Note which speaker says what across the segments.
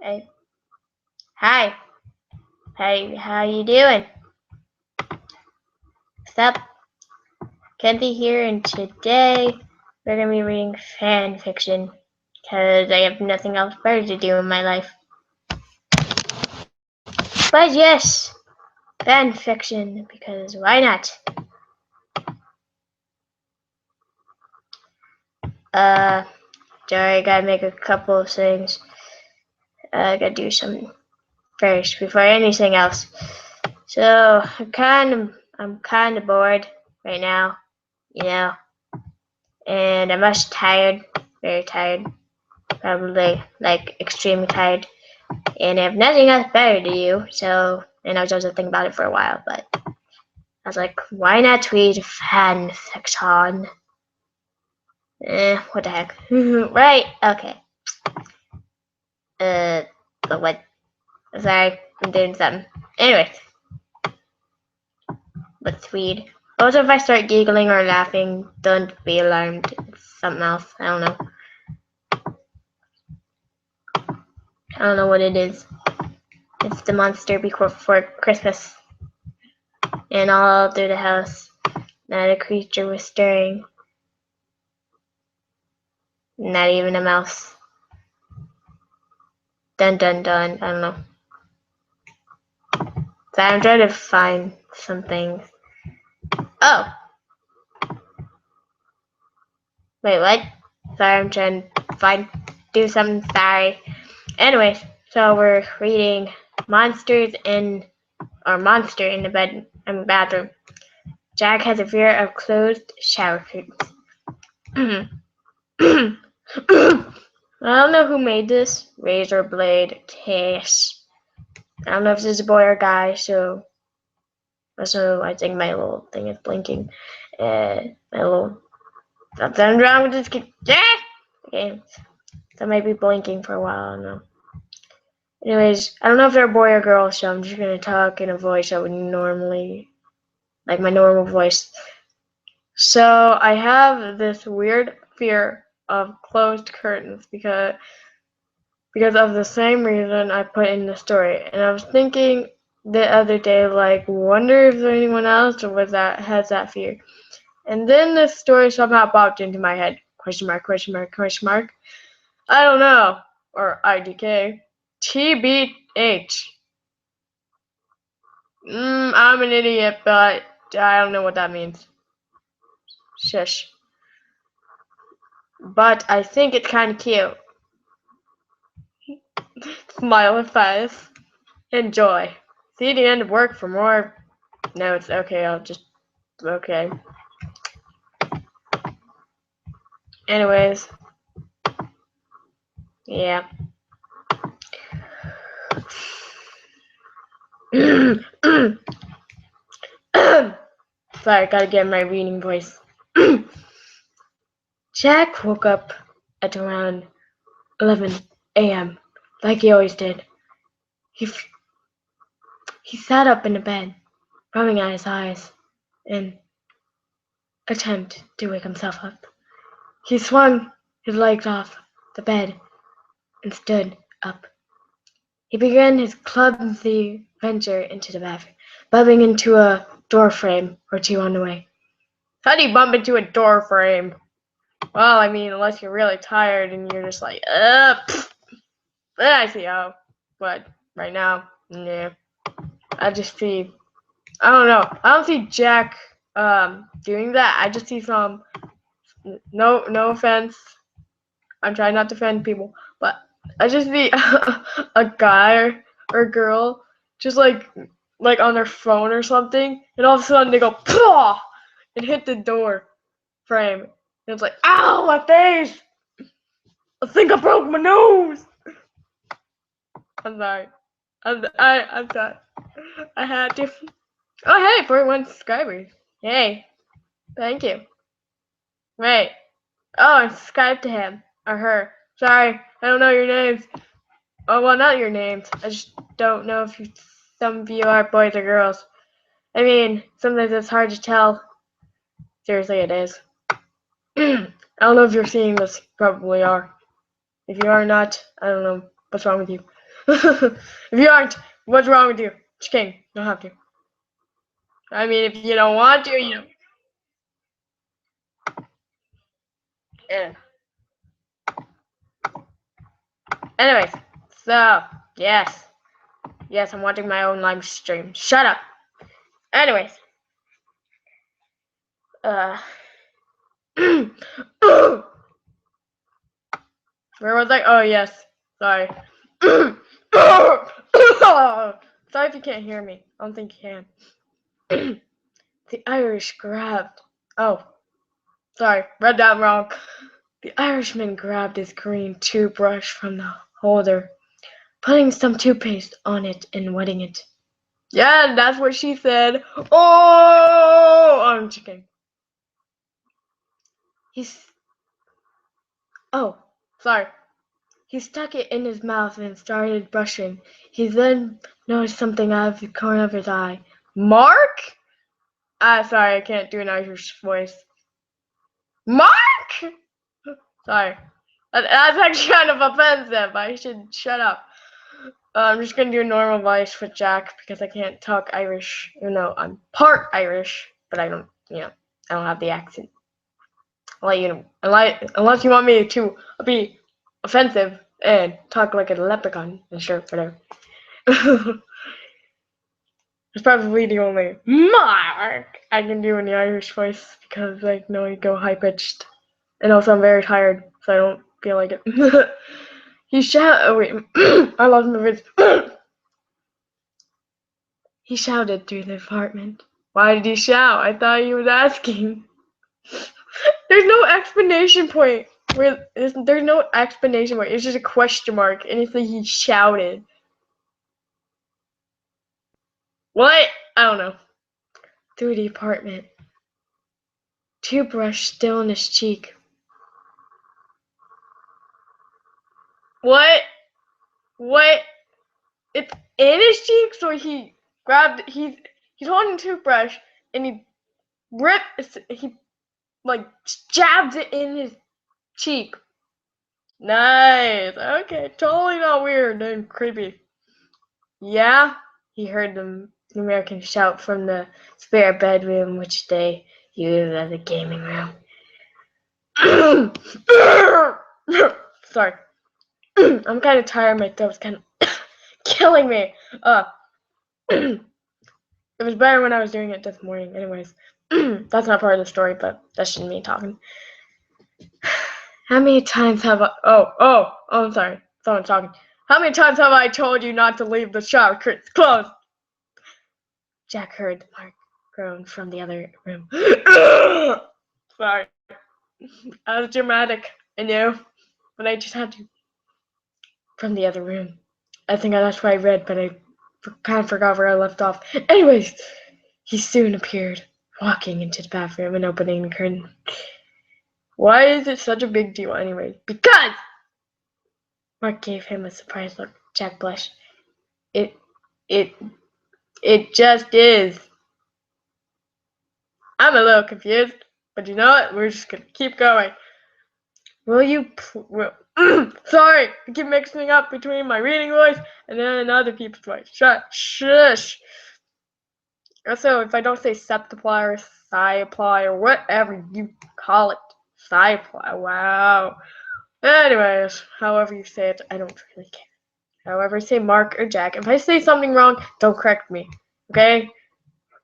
Speaker 1: Hey, hi. Hey, how you doing? What's up? Kenzie here, and today we're gonna be reading fan fiction because I have nothing else better to do in my life. But yes, fan fiction because why not? Uh, sorry, I gotta make a couple of things. I gotta do some first before anything else. So I'm kind of bored right now, you know, and I'm much tired, very tired. Probably like extremely tired, and I have nothing else better to do. So, and I was also thinking about it for a while, but I was like, why not tweet fan fiction? What the heck? Right? Okay. Uh, but what? Sorry, I'm doing something. Anyways, let's read. Also, if I start giggling or laughing, don't be alarmed. It's something else. I don't know. I don't know what it is. It's the monster before Christmas, and all through the house. Not a creature was stirring, not even a mouse. Dun dun dun, I don't know. So I'm trying to find something. Oh! Wait, what? Sorry, I'm trying to do something, sorry. Anyways, so we're reading Monster in the bathroom. Jack has a fear of closed shower curtains. I don't know who made this. Razor blade case. I don't know if this is a boy or a guy, so also I think my little thing is blinking. My little something wrong with this kid. Okay. So I might be blinking for a while, I don't know. Anyways, I don't know if they're a boy or girl, so I'm just gonna talk in a voice that would normally like my normal voice. So I have this weird fear of closed curtains because of the same reason I put in the story. And I was thinking the other day, like, wonder if anyone else has that fear. And then this story somehow popped into my head. Question mark, question mark, question mark. I don't know. Or IDK. TBH. I'm an idiot, but I don't know what that means. Shush. But I think it's kind of cute. Smile face. Enjoy. See the end of work for more. No, it's okay. Okay. Anyways. Yeah. Sorry, gotta get my reading voice. Jack woke up at around 11 a.m. like he always did. He he sat up in the bed, rubbing at his eyes, in attempt to wake himself up. He swung his legs off the bed and stood up. He began his clumsy venture into the bathroom, bumping into a door frame or two on the way. How do you bump into a door frame? Well, I mean, unless you're really tired and you're just like, then I see how. But right now, nah. I just see, I don't know. I don't see Jack doing that. I just see some, no offense. I'm trying not to offend people, but I just see a guy or girl just like on their phone or something, and all of a sudden they go, Pah! And hit the door frame. And it's like, ow, my face! I think I broke my nose! I'm sorry. I'm sorry. I had to. Oh, hey, 41 subscribers. Hey, thank you. Wait. Oh, I subscribed to him. Or her. Sorry, I don't know your names. Oh, well, not your names. I just don't know if some of you are boys or girls. I mean, sometimes it's hard to tell. Seriously, it is. I don't know if you're seeing this. Probably are. If you are not, I don't know what's wrong with you. If you aren't, what's wrong with you? Just kidding. You don't have to. I mean, if you don't want to, you know. Yeah. Anyways, so yes, yes, I'm watching my own live stream. Shut up. Anyways, uh, where was I? Oh yes, sorry. Sorry if you can't hear me. I don't think you can. The Irish grabbed. Oh, sorry, read that wrong. The Irishman grabbed his green toothbrush from the holder, putting some toothpaste on it and wetting it. Yeah, that's what she said. Oh, I'm chicken. Oh, sorry. He stuck it in his mouth and started brushing. He then noticed something out of the corner of his eye. Mark? Sorry, I can't do an Irish voice. Mark? Sorry. That's actually kind of offensive. I should shut up. I'm just gonna do a normal voice with Jack because I can't talk Irish, even though I'm part Irish, but I don't, I don't have the accent. I'll let you know, unless you want me to be offensive and talk like a leprechaun. Sure, whatever. It's probably the only Mark I can do in the Irish voice because I know I go high pitched, and also I'm very tired, so I don't feel like it. He shouted. Oh wait, I lost my voice. He shouted through the apartment. Why did he shout? I thought he was asking. There's no explanation point. There's no explanation point. It's just a question mark, and it's like he shouted. What? I don't know. Through the apartment. Toothbrush still in his cheek. What? What? It's in his cheek, so he grabbed. He's holding a toothbrush, and he like jabs it in his cheek. Nice. Okay, totally not weird and creepy. Yeah, he heard the American shout from the spare bedroom, which they used as a gaming room. Sorry. I'm kind of tired. My throat's kind of killing me. It was better when I was doing it this morning. Anyways, that's not part of the story, but that's just me talking. How many times have I... Oh, I'm sorry. Someone's talking. How many times have I told you not to leave the shower curtains closed? Jack heard Mark groan from the other room. Sorry. I was dramatic, I knew, but I just had to. From the other room. I think that's what I read, but I kind of forgot where I left off. Anyways, he soon appeared, walking into the bathroom and opening the curtain. Why is it such a big deal anyways? Because! Mark gave him a surprised look. Jack blushed. It just is. I'm a little confused, but you know what? We're just gonna keep going. Will you sorry, I keep mixing up between my reading voice and then other people's voice. Shush. Also, if I don't say septiplier, septiplier, whatever you call it, septiplier, wow. Anyways, however you say it, I don't really care. However, say Mark or Jack. If I say something wrong, don't correct me. Okay?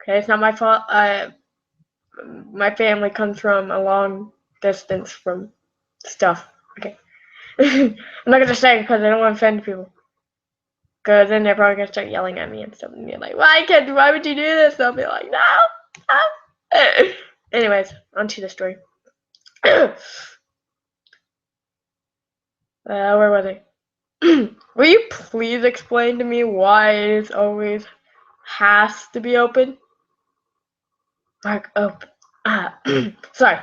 Speaker 1: Okay, it's not my fault. My family comes from a long distance from stuff. Okay. I'm not gonna say it because I don't want to offend people. Because then they're probably gonna start yelling at me and stuff, and be like, "Why would you do this?" I'll be like, "No." Anyways, on to the story. Where was I? Will you please explain to me why it always has to be open? Mark sorry.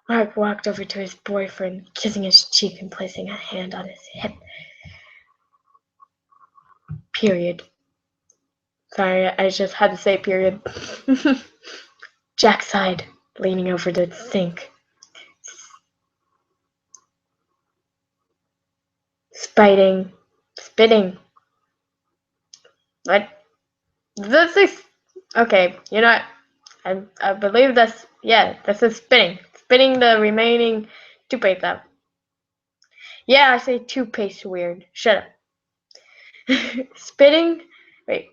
Speaker 1: Mark walked over to his boyfriend, kissing his cheek and placing a hand on his hip. Period. Sorry, I just had to say period. Jack sighed, leaning over the sink. Spitting What? This is okay. You know what? I believe that's yeah. This is spinning. Spinning the remaining toothpaste out. Yeah, I say toothpaste weird. Shut up. Spitting. Wait.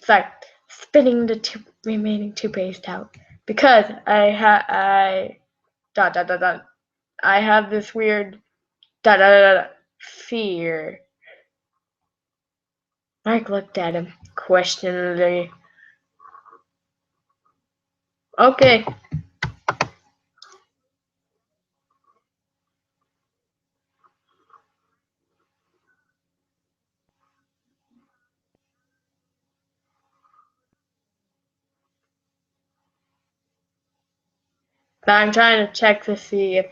Speaker 1: Sorry. Spitting the remaining toothpaste out because I dot dot dot dot. I have this weird dot dot dot, dot fear. Mike looked at him questioningly. Okay. But I'm trying to check to see if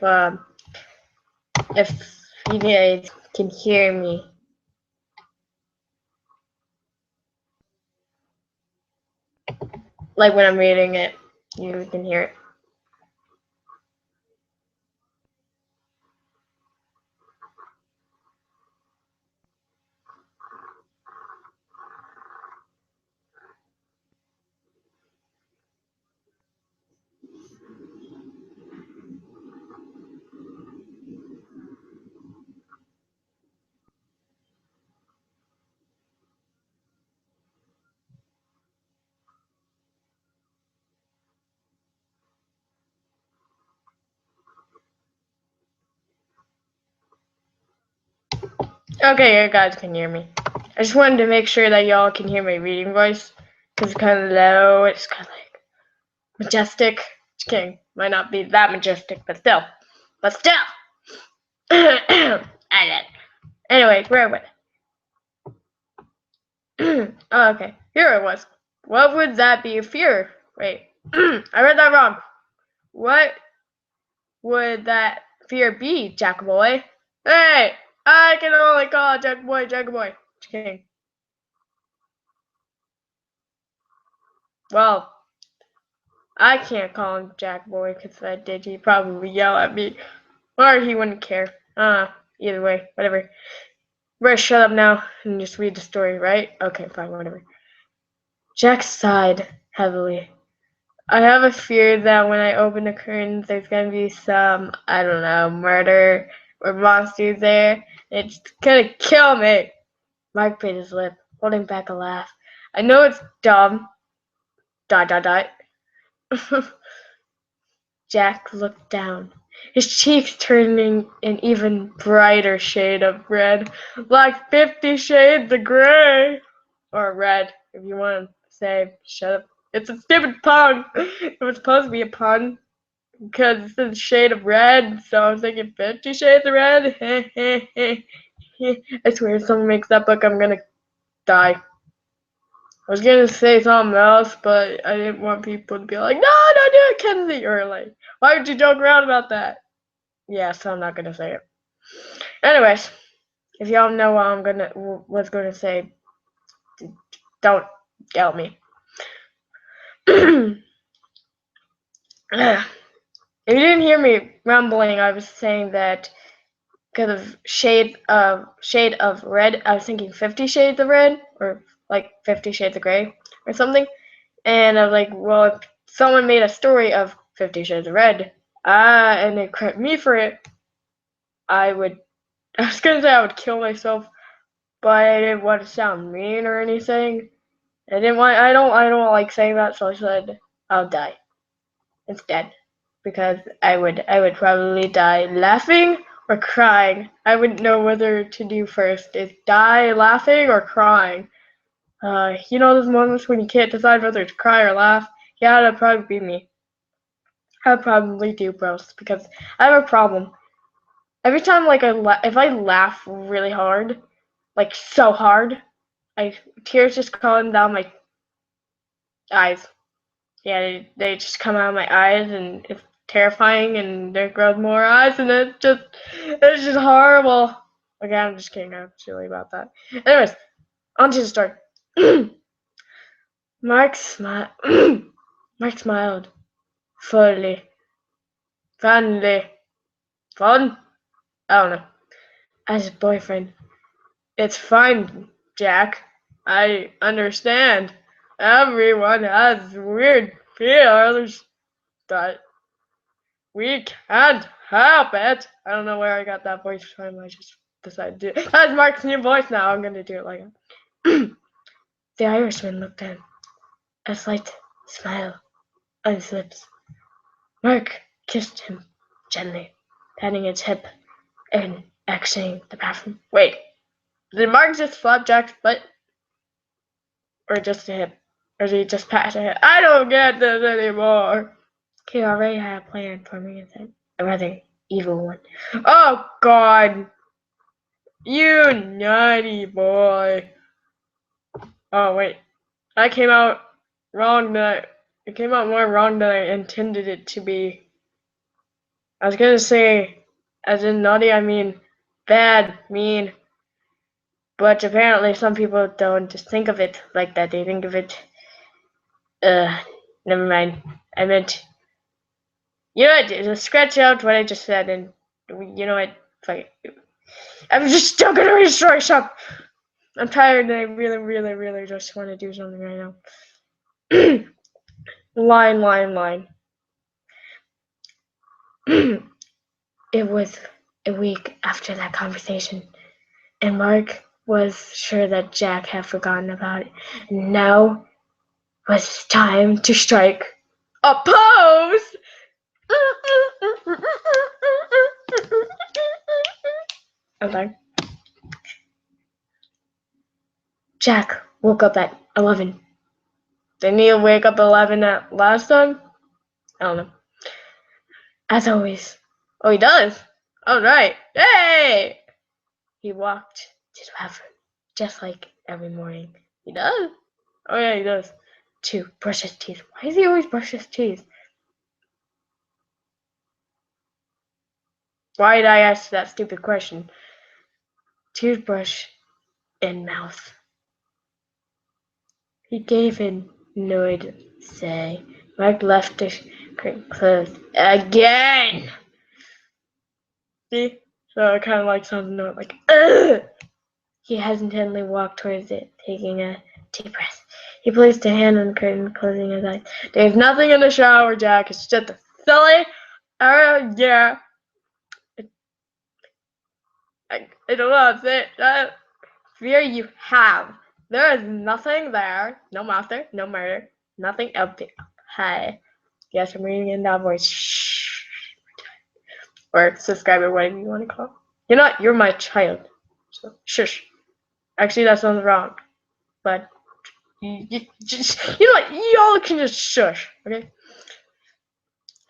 Speaker 1: you guys can hear me. Like when I'm reading it, you can hear it. Okay, you guys can hear me. I just wanted to make sure that y'all can hear my reading voice. Because it's kind of low. It's kind of like majestic. Just kidding. Might not be that majestic, but still. But still! I did. Anyway, where was it? Oh, okay. Here it was. What would that be? Fear. Wait. I read that wrong. What would that fear be, Jack Boy? Hey! I can only call Jack Boy, Jack Boy. Just kidding. Well, I can't call him Jack Boy because if I did, he'd probably yell at me. Or he wouldn't care. Either way, whatever. We're gonna shut up now and just read the story, right? Okay, fine, whatever. Jack sighed heavily. I have a fear that when I open the curtains, there's gonna be some, I don't know, murder or monsters there. It's gonna kill me. Mike bit his lip, holding back a laugh. I know it's dumb. Dot dot dot. Jack looked down, his cheeks turning an even brighter shade of red, like 50 Shades of Grey. Or red, if you want to say, shut up. It's a stupid pun. It was supposed to be a pun because it's a shade of red, so I was thinking 50 Shades of Red. I swear, if someone makes that book, I'm gonna die. I was gonna say something else, but I didn't want people to be like, "No, don't do it, Kenzie," or like, "Why would you joke around about that?" Yeah, so I'm not gonna say it. Anyways, if y'all know what I'm gonna was gonna say, don't yell at me. If you didn't hear me rumbling, I was saying that because of shade of red, I was thinking 50 Shades of Red or like 50 Shades of Grey or something. And I was like, well, if someone made a story of 50 Shades of Red, and they credit me for it, I would. I was gonna say I would kill myself, but I didn't want to sound mean or anything. I didn't want. I don't like saying that, so I said I'll die instead because I would probably die laughing or crying. I wouldn't know whether to do first. Is die laughing or crying? You know those moments when you can't decide whether to cry or laugh? Yeah, that'd probably be me. I'd probably do both because I have a problem. Every time, like if I laugh really hard, like so hard, I tears just come down my eyes. Yeah, they just come out of my eyes, and it's terrifying, and there grows more eyes, and it's just horrible. Okay, I'm just kidding. I'm silly about that. Anyways, on to the story. Mark smiled. Mark smiled fully, fondly, fun. I don't know. As his boyfriend, it's fine, Jack. I understand. Everyone has weird fears, but we can't help it. I don't know where I got that voice from. I just decided to do it. That's Mark's new voice now. I'm gonna do it like that. The Irishman looked at him, a slight smile on his lips. Mark kissed him gently, patting his hip and exiting the bathroom. Wait, did Mark just slap Jack's butt? Or just a hip? Or did he just pat a hip? I don't get this anymore. He already had a plan for me, a rather evil one. Oh, God. You naughty boy. Oh, wait. That came out wrong. It came out more wrong than I intended it to be. I was gonna say, as in naughty, I mean bad, mean. But apparently some people don't just think of it like that. They think of it, never mind. I meant, you know what, just scratch out what I just said and, you know what, fuck it. I'm just still gonna read story shop. I'm tired and I really, really, really just want to do something right now. Line. It was a week after that conversation, and Mark was sure that Jack had forgotten about it. And now was time to strike a pose! Okay. Jack woke up at 11. Didn't he wake up at 11 at last time? I don't know. As always. Oh, he does? All right. Hey! He walked to the bathroom, just like every morning. He does? Oh, yeah, he does. To brush his teeth. Why does he always brush his teeth? Why did I ask that stupid question? Toothbrush and mouth. He gave an annoyed sigh. Mark left the curtain closed. Again! See? So it kind of like sounds annoyed, like, ugh! He hesitantly walked towards it, taking a deep breath. He placed a hand on the curtain, closing his eyes. There's nothing in the shower, Jack. It's just a silly, yeah. I don't know how to say it. That fear you have. There is nothing there. No monster, no murder, nothing up there. Hi. Yes, I'm reading in that voice. Shh. Or subscriber, whatever you want to call it. You're not, you're my child. So, shush. Actually, that sounds wrong. But, you know what? Y'all can just shush, okay?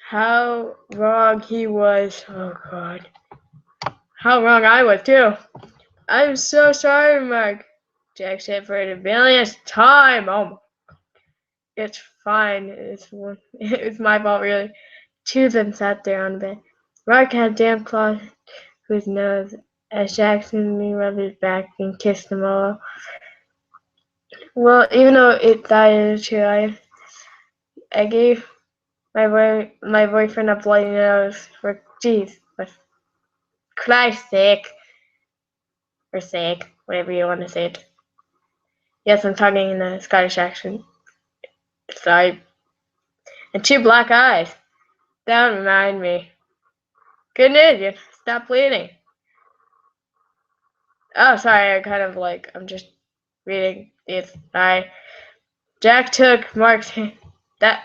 Speaker 1: How wrong he was. Oh, God. How wrong I was, too. I'm so sorry, Mark. Jack said for the billionth time. Oh, it's fine. It's my fault, really. Two of them sat there on the bed. Mark had damp claws to his nose as Jackson rubbed his back and kissed them all. Well, even though it died too, I gave my boyfriend a bloody nose for Christ's sake, or sake, whatever you want to say it. Yes, I'm talking in a Scottish accent. Sorry. And two black eyes. Don't remind me. Good news, you stop bleeding. Oh, sorry, I'm just reading these. Sorry. Jack took Mark's hand.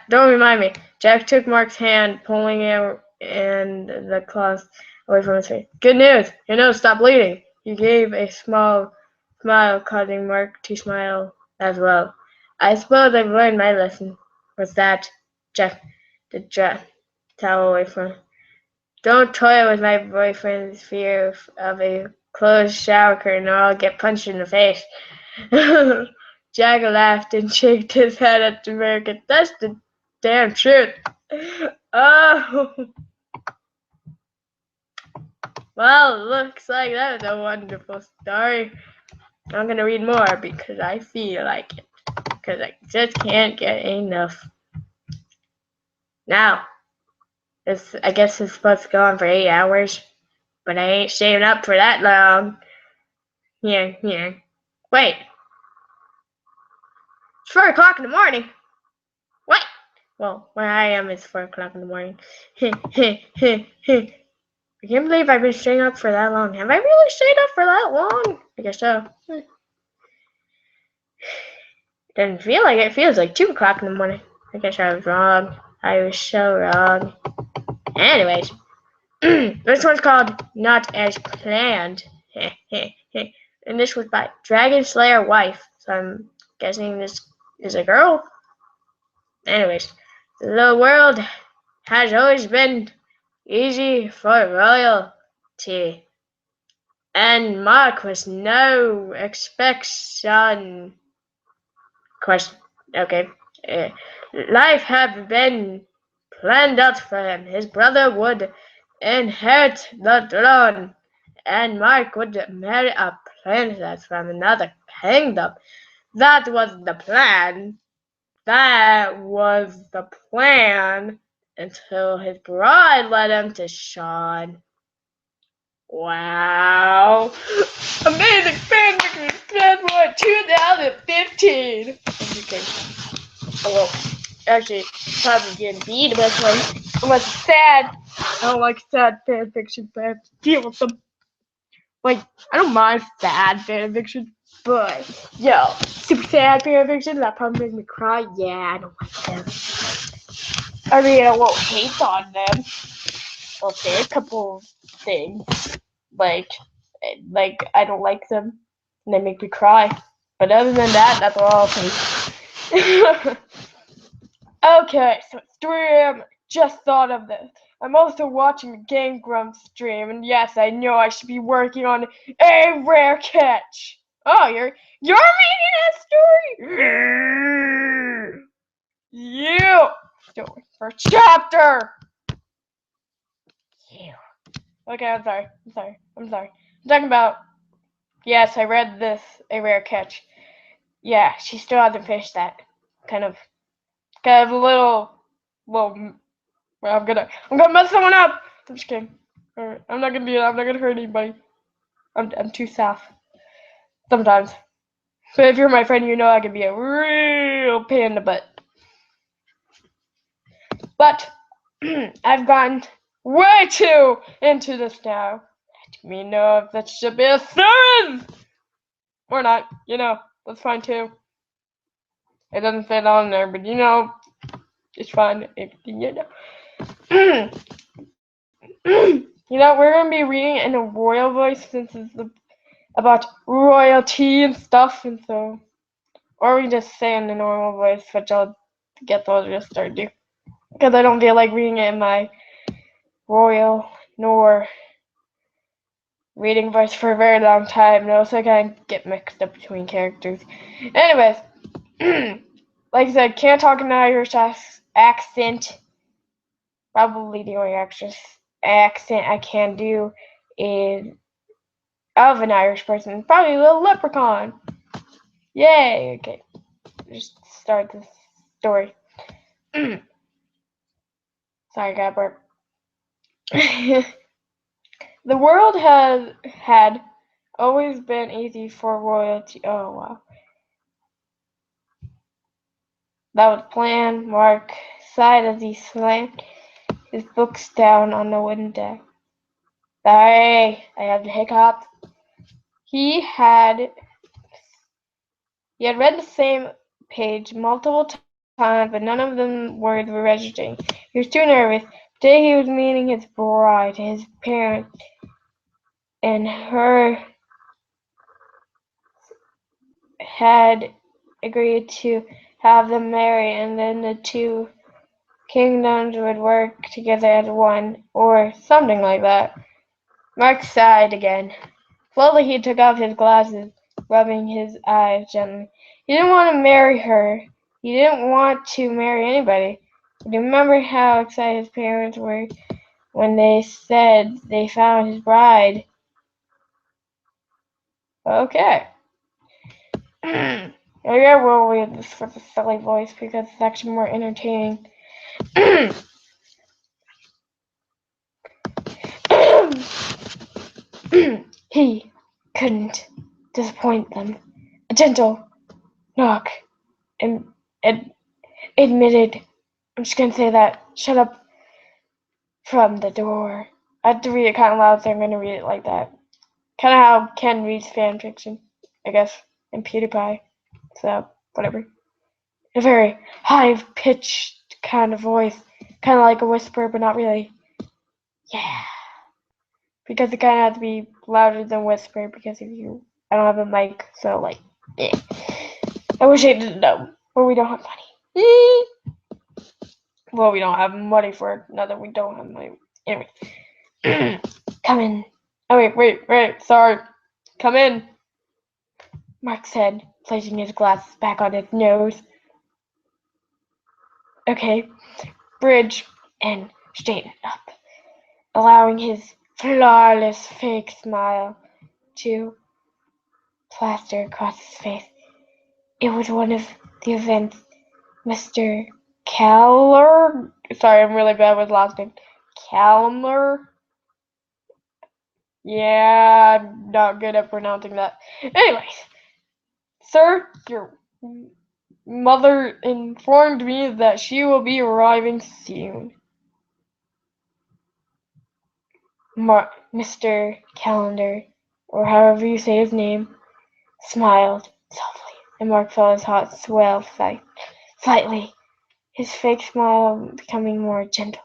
Speaker 1: Don't remind me. Jack took Mark's hand, pulling him and the claws away from his face. Good news, your nose stopped bleeding. He gave a small smile, causing Mark to smile as well. I suppose I've learned my lesson. Was that? Jack did Jack towel away from him. Don't toy with my boyfriend's fear of a closed shower curtain or I'll get punched in the face. Jack laughed and shook his head at the American. That's the damn truth. Oh. Well, looks like that was a wonderful story. I'm going to read more because I feel like it. Because I just can't get enough. Now, I guess it's supposed to go on for 8 hours. But I ain't staying up for that long. Yeah. Wait. 4 o'clock in the morning. What? Well, where I am it's 4 o'clock in the morning. I can't believe I've been staying up for that long. Have I really stayed up for that long? I guess so. It doesn't feel like it. It feels like 2 o'clock in the morning. I guess I was wrong. I was so wrong. Anyways, this one's called Not As Planned. And this was by Dragon Slayer Wife. So I'm guessing this is a girl. Anyways, the world has always been easy for royalty. And Mark was no exception. Question. Okay. Life had been planned out for him. His brother would inherit the throne, and Mark would marry a princess from another kingdom. That was the plan. That was the plan until his bride led him to Sean. Wow. Amazing fanfiction February 2015. Okay. Oh, well, actually, probably didn't be the best one. It was sad. I don't like sad fanfiction, but I have to deal with them. Like, I don't mind sad fanfiction, but, yo, super sad fanfiction, that probably make me cry. Yeah, I don't like them. I mean, I won't hate on them. I'll say a couple things. Like I don't like them, and they make me cry. But other than that, that's all I'll say. Okay, so stream. Just thought of this. I'm also watching a Game Grumps stream, and yes, I know I should be working on a rare catch. Oh, you're reading that story? You story first chapter. You. Okay, I'm sorry. I'm talking about. Yes, I read this, a rare catch. Yeah, she still hasn't finished that. Kind of a little. Well, I'm gonna mess someone up. I'm just kidding. I'm not gonna do that. I'm not gonna hurt anybody. I'm too soft sometimes. But if you're my friend, you know I can be a real pain in the butt. But I've gone way too into this now. Let me know if that should be a series or not. That's fine too. It doesn't fit on there, but it's fine if we're gonna be reading in a royal voice since it's about royalty and stuff, and so, or we just say in the normal voice, which I'll just start doing, because I don't feel like reading it in my royal nor reading voice for a very long time, so I kind of get mixed up between characters. Anyways, like I said, can't talk in an Irish accent. Probably the only accent I can do is of an Irish person. Probably a little leprechaun. Yay! Okay, just start this story. Sorry, I got burp. The world had always been easy for royalty. Oh wow. That was planned. Mark sighed as he slammed his books down on the wooden desk. Sorry, I have the hiccup. He had read the same page multiple times, but none of the words were registering. He was too nervous. Today he was meeting his bride, his parents, and her had agreed to have them marry, and then the two kingdoms would work together as one, or something like that. Mark sighed again. Slowly he took off his glasses, rubbing his eyes gently. He didn't want to marry her. He didn't want to marry anybody. But he remembered how excited his parents were when they said they found his bride. Okay. Maybe I will read this with a silly voice because it's actually more entertaining. He couldn't disappoint them. A gentle knock and admitted, I'm just gonna say that, shut up from the door. I have to read it kind of loud, so I'm gonna read it like that. Kind of how Ken reads fan fiction, I guess, and PewDiePie. So, whatever. A very high-pitched kind of voice, kind of like a whisper, but not really. Yeah. Because it kind of has to be louder than whisper, because I don't have a mic, so like, yeah. I wish I didn't know, but we don't have money. Well, we don't have money for it. Not that we don't have money. Anyway. Come in. Oh, wait, sorry. Come in, Mark said, placing his glasses back on his nose. Okay. Bridge and straightened up, allowing his flawless fake smile to plaster across his face. It was one of the events Mr. Keller. Sorry, I'm really bad with last name. Calmer. Yeah, I'm not good at pronouncing that. Anyways, sir, your mother informed me that she will be arriving soon. Mr. Calendar, or however you say his name, smiled softly, and Mark felt his heart swell slightly, his fake smile becoming more gentle.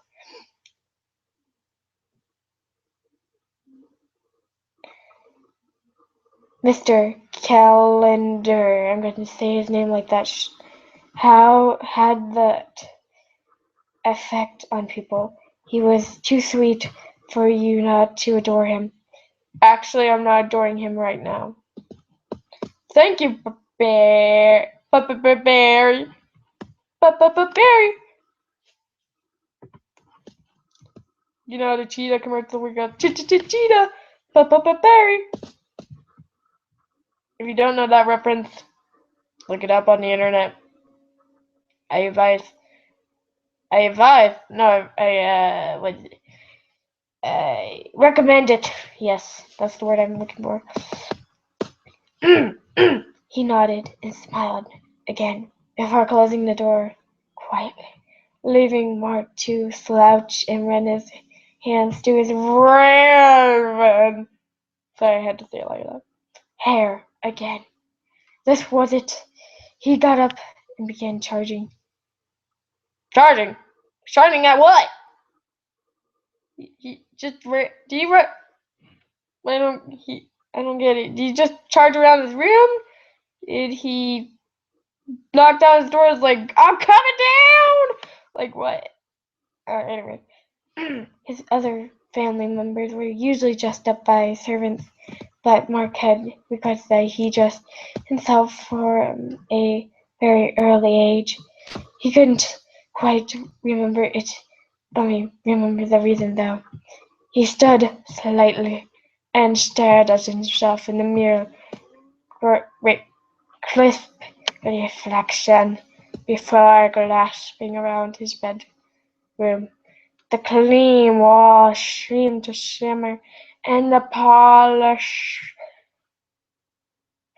Speaker 1: Mr. Calendar, I'm going to say his name like that. How had that effect on people? He was too sweet for you not to adore him. Actually, I'm not adoring him right now. Thank you, Barry. Barry. Barry. You know the cheetah commercial we got cheetah. Barry. If you don't know that reference, look it up on the internet. I advise. No, I recommend it. Yes, that's the word I'm looking for. He nodded and smiled again before closing the door quietly, leaving Mark to slouch and run his hands to his raven. Sorry, I had to say it like that. Hair again. This was it. He got up and began charging. Charging? Charging at what? He just do you I don't get it. Did he just charge around his room? Did he knock down his doors like I'm coming down? Like what? Anyway, his other family members were usually dressed up by servants, but Mark had requested that he dress himself from a very early age. He couldn't quite remember it. Remember the reason though. He stood slightly and stared at himself in the mirror, crisp reflection before glasping around his bedroom. The clean walls seemed to shimmer, and the polished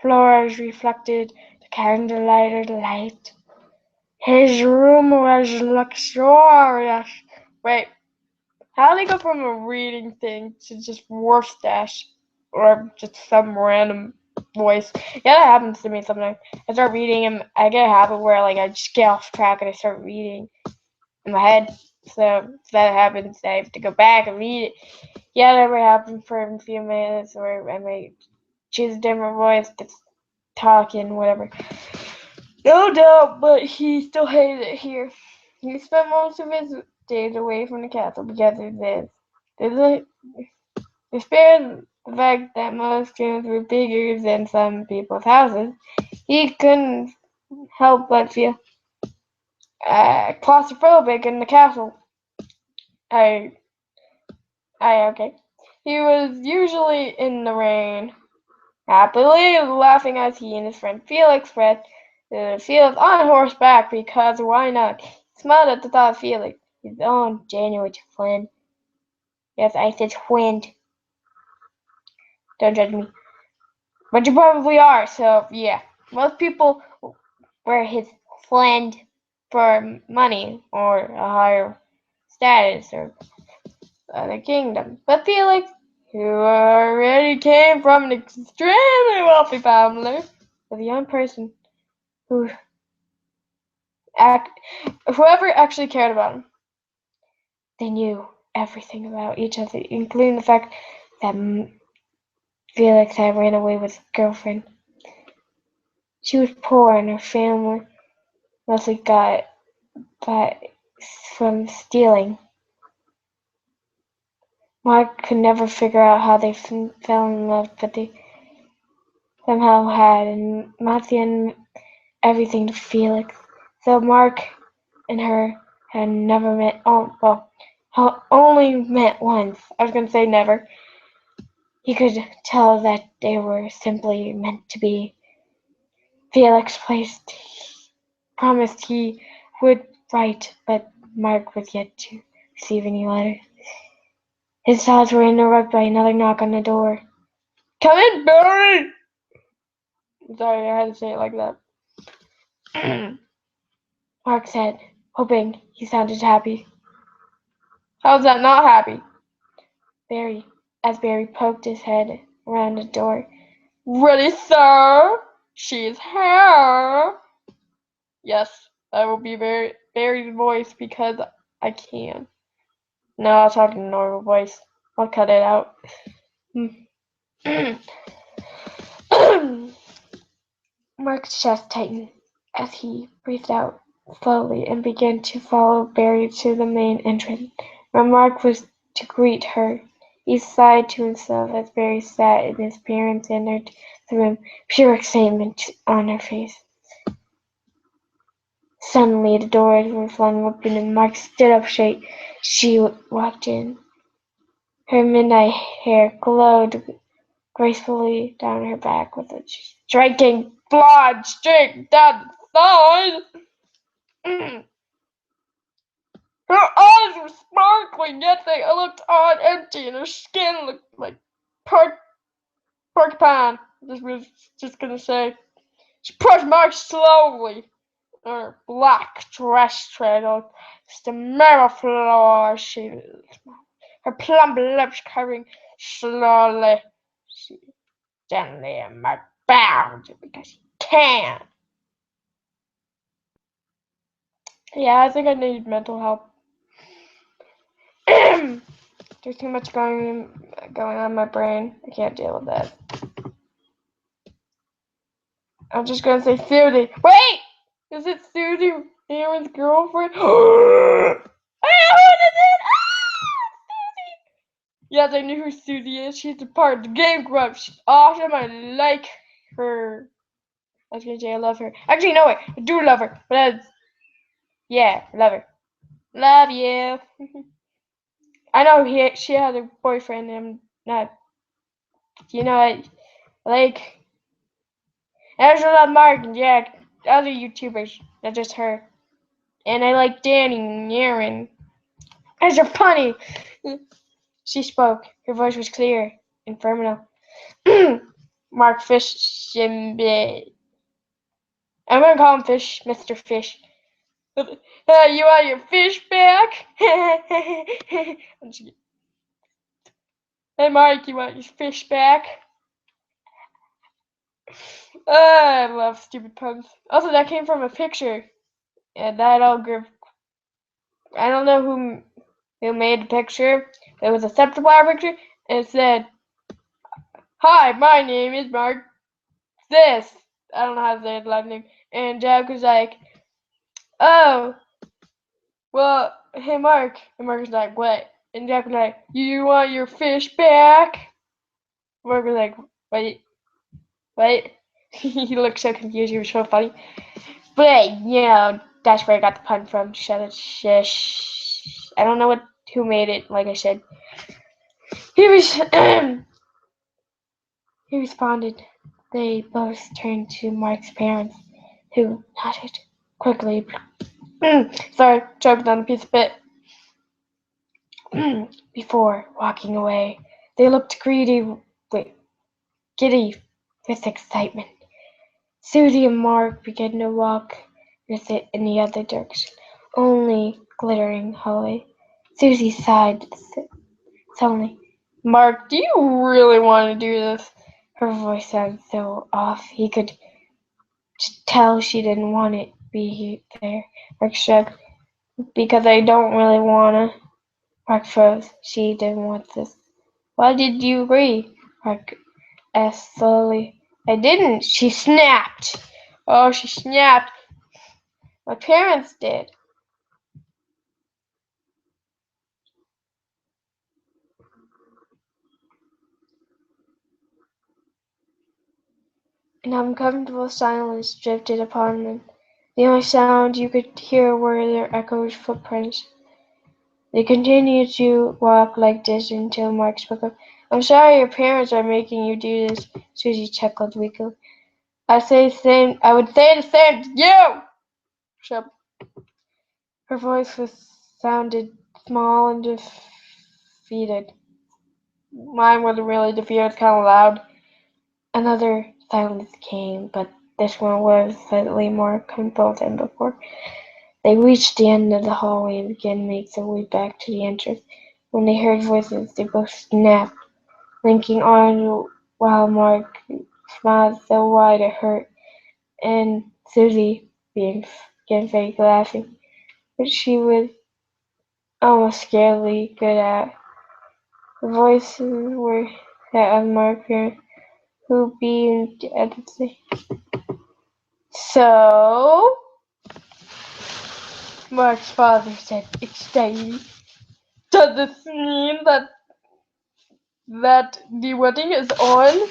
Speaker 1: floors reflected the candlelighted light. His room was luxurious. Wait, how did they go from a reading thing to just Wharf Stash? Or just some random voice? Yeah, that happens to me sometimes. I start reading and I get a habit where like I just get off track and I start reading in my head. So if that happens, I have to go back and read it. Yeah, that might happen for a few minutes, or I might choose a different voice to talk in, whatever. No doubt, but he still hated it here. He spent most of his days away from the castle because of this. Despite the fact that most rooms were bigger than some people's houses, he couldn't help but feel claustrophobic in the castle. Okay. He was usually in the rain, happily laughing as he and his friend Felix read Felix on horseback because why not? He smiled at the thought of Felix, his own January twin. Yes, I said twin. Don't judge me. But you probably are, so yeah. Most people were his friend for money or a higher status or the kingdom. But Felix, who already came from an extremely wealthy family, was a young person who whoever actually cared about him. They knew everything about each other, including the fact that Felix had ran away with his girlfriend. She was poor and her family mostly got from stealing. Mark could never figure out how they fell in love, but they somehow had, and Martha everything to Felix. So Mark and her had never met. Oh, well, only met once. I was going to say never. He could tell that they were simply meant to be. Felix promised he would write, but Mark was yet to receive any letters. His thoughts were interrupted by another knock on the door. Come in, Barry! Sorry, I had to say it like that. Mark said, hoping he sounded happy. How's that not happy? As Barry poked his head around the door. Ready, sir? She's here. Yes, I will be Barry's voice because I can. No, I'll talk in a normal voice. I'll cut it out. Mark's chest tightened as he breathed out slowly and began to follow Barry to the main entrance. When Mark was to greet her, he sighed to himself as Barry sat and his parents entered the room, pure excitement on her face. Suddenly the doors were flung open and Mark stood up straight. She walked in. Her midnight hair glowed gracefully down her back with a striking blonde streak down the side. Her eyes were sparkling, yet they looked odd empty, and her skin looked like porcupine. This was just gonna say. She pushed Mark slowly. Her black dress trailed the marble floor. Her plump lips curving slowly. She gently and Mark bowed because he can. Yeah, I think I need mental help. There's too much going on in my brain. I can't deal with that. I'm just gonna say Susie. Wait! Is it Susie, Aaron's girlfriend? What is it? Susie! Yes, I knew who Susie is. She's a part of the Game Grump. She's awesome. I like her. I was gonna say I love her. Actually, no, wait. I do love her. But yeah, I love her. Love you. I know she has a boyfriend and I'm not. You know, I like. I also love Mark and Jack, other YouTubers, not just her. And I like Danny and Aaron. As are funny. She spoke. Her voice was clear and terminal. Mark Fish. I'm gonna call him Fish, Mr. Fish. You want your fish back? Hey Mark, you want your fish back? I love stupid puns. Also, that came from a picture. And that all grew. I don't know who made the picture. It was a septiplier picture, and it said, "Hi, my name is Mark. This." I don't know how to say the last name. And Jack was like, "Oh, well, hey Mark." And Mark was like, "What?" And Jack was like, "You want your fish back?" Mark was like, "Wait, what?" He looked so confused. He was so funny. But you know, that's where I got the pun from. Shut it, shush. I don't know who made it. Like I said, he was. He responded. They both turned to Mark's parents, who nodded quickly. Sorry, choked on a piece of it. Before walking away, they looked giddy with excitement. Susie and Mark began to walk with it in the other direction, only glittering hallway. Susie sighed suddenly. Mark, do you really want to do this? Her voice sounded so off. He could tell she didn't want it be there. Mark shrugged. Because I don't really wanna. Mark froze. She didn't want this. Why did you agree? Mark asked slowly. I didn't. She snapped. Oh, she snapped. My parents did. An uncomfortable silence drifted upon them. The only sound you could hear were their echoed footprints. They continued to walk like this until Mark spoke up. I'm sorry your parents are making you do this. Susie chuckled weakly. I would say the same to you. Shut up. Her voice sounded small and defeated. Mine wasn't really defeated, kind of loud. Another silence came, but this one was slightly more comfortable than before. They reached the end of the hallway and began to make their way back to the entrance. When they heard voices, they both snapped, linking arms while Mark smiled so wide it hurt, and Susie began fake laughing, which she was almost scaredly good at. The voices were that of Mark who beamed at the So, Mark's father said excitedly, does this mean that the wedding is on?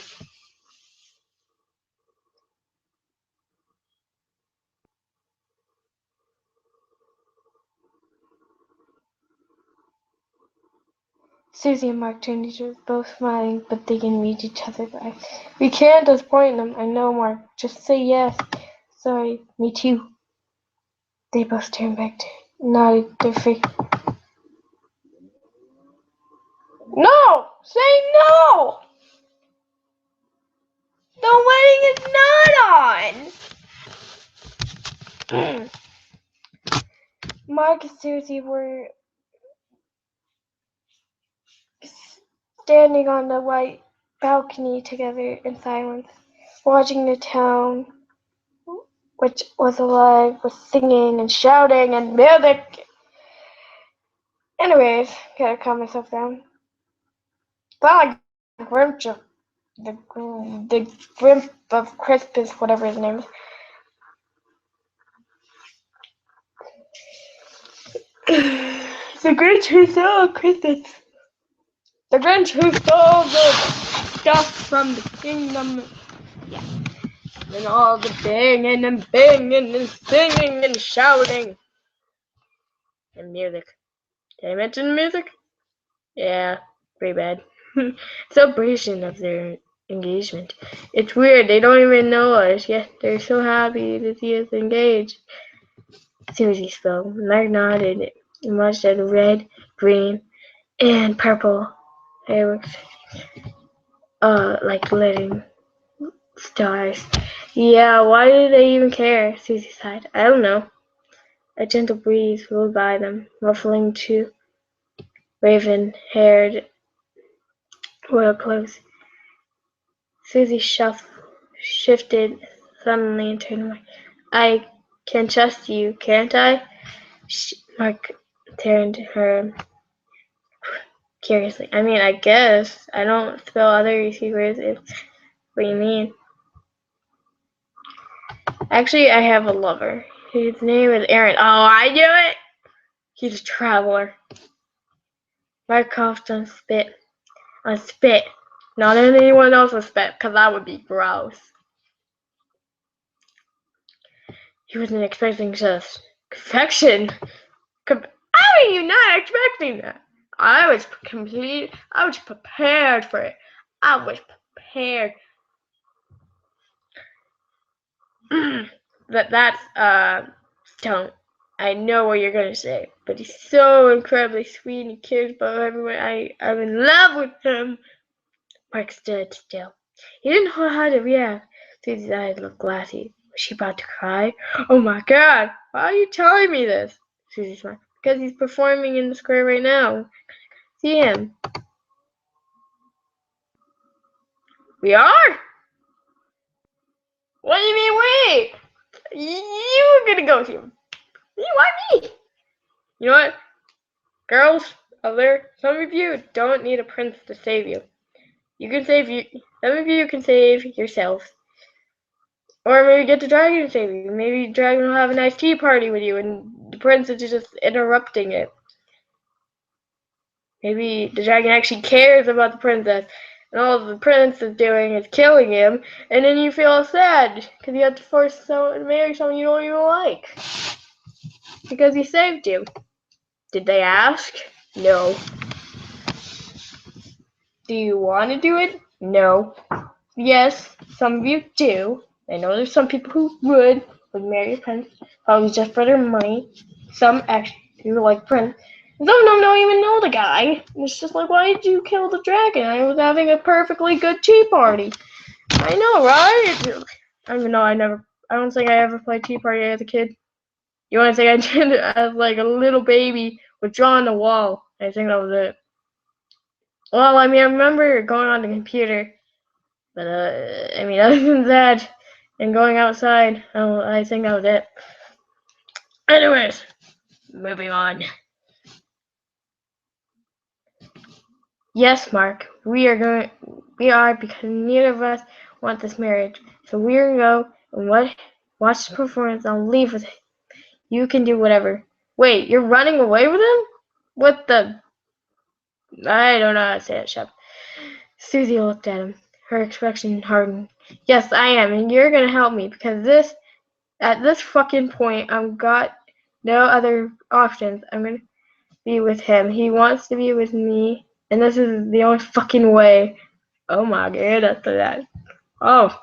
Speaker 1: Susie and Mark turned to each other, both smiling, but they didn't read each other's eyes. We can't disappoint them. I know, Mark. Just say yes. Sorry, me too. They both turned back to nodded their face. No! Say no! The wedding is not on! Mark and Susie were standing on the white balcony together in silence, watching the town, which was alive with singing and shouting and music. Anyways, gotta calm myself down. Sound like Grinch of the Grimp of Christmas, whatever his name is. The Grinch who stole Christmas. The Grinch who stole the stuff from the kingdom. Yeah. And all the banging and banging and singing and shouting. And music. Did I mention music? Yeah, pretty bad. Celebration of their engagement. It's weird, they don't even know us, yet they're so happy to see us engaged. Susie spoke. Mark nodded and watched at the red, green, and purple fireworks, like glittering stars. Yeah, why do they even care? Susie sighed. I don't know. A gentle breeze blew by them, ruffling two raven-haired royal clothes. Susie shifted suddenly and turned away. I can trust you, can't I? Mark turned her curiously. I mean, I guess. I don't spill other secrets if what you mean. Actually, I have a lover. His name is Aaron. Oh, I knew it! He's a traveler. Mark coughed on spit. On spit. Not anyone else's spit, because that would be gross. He wasn't expecting just confection. How are you not expecting that? I was prepared for it. I was prepared. That's Stone. I know what you're gonna say, but he's so incredibly sweet and he cares about everyone. I'm in love with him. Mark stood still. He didn't know how to react. Susie's eyes looked glassy. Was she about to cry? Oh my god, why are you telling me this? Susie smiled. Because he's performing in the square right now. See him. We are? What do you mean wait? You were gonna go to him. Why me? You know what? Girls out there, some of you don't need a prince to save you. You can save you. Some of you can save yourselves. Or maybe get the dragon to save you. Maybe the dragon will have a nice tea party with you and the prince is just interrupting it. Maybe the dragon actually cares about the princess and all the prince is doing is killing him, and then you feel sad because you have to force someone to marry someone you don't even like because he saved you. Did they ask? No. Do you want to do it? No. Yes, some of you do. I know there's some people who would marry a prince, probably just for their money. Some actually like Prince. Some of them don't even know the guy. It's just like, why did you kill the dragon? I was having a perfectly good tea party. I know, right? I don't even know. I don't think I ever played tea party as a kid. You want to say I did it as like a little baby with drawing the wall. I think that was it. Well, I mean, I remember going on the computer. But, I mean, other than that, and going outside, I think that was it. Anyways, moving on. Yes, Mark, we are because neither of us want this marriage. So we're gonna go and watch the performance. I'll leave with it. You can do whatever. Wait, you're running away with him? What the? I don't know how to say it, Shep. Susie looked at him. Her expression hardened. Yes, I am, and you're gonna help me because at this fucking point, I've got no other options. I'm gonna be with him. He wants to be with me, and this is the only fucking way. Oh my god, after that. Oh.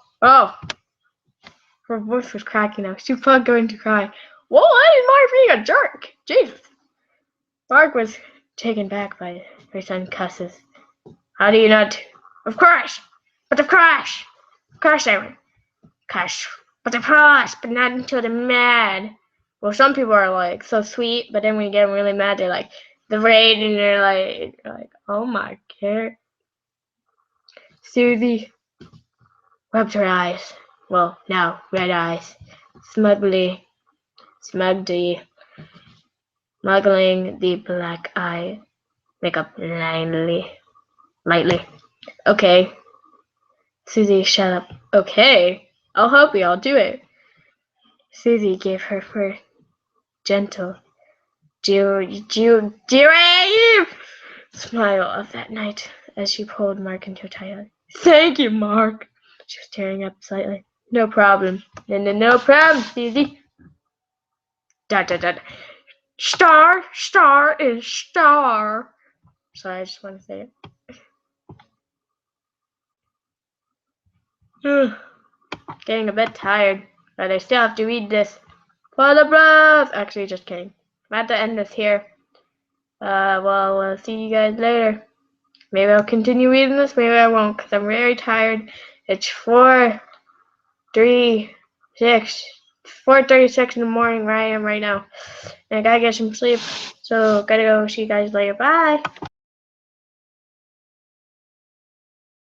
Speaker 1: Her voice was cracking now. She was probably going to cry. Whoa, I didn't Mark being a jerk. Jesus. Mark was taken back by her son's cusses. How do you not? Of course. But of course. Of course I would. Gosh, but of course, but not until they're mad. Well, some people are like so sweet, but then when you get them really mad, they're like the raid, and they're like, oh my god. Susie rubbed her eyes. Well, now red eyes, smuggling the black eye makeup lightly. Okay, Susie, shut up. Okay, I'll help you. I'll do it. Susie gave her first gentle do smile of that night as she pulled Mark into a tight. Thank you, Mark. She was tearing up slightly. No problem. No problem, Susie. Dot. Star is star. Sorry, I just want to say it. Getting a bit tired, but I still have to read this. For the bros! Actually, just kidding. I'm about to end this here. Well, we'll see you guys later. Maybe I'll continue reading this, maybe I won't, because I'm very tired. It's 4:36 in the morning where I am right now. And I gotta get some sleep, so gotta go. See you guys later. Bye!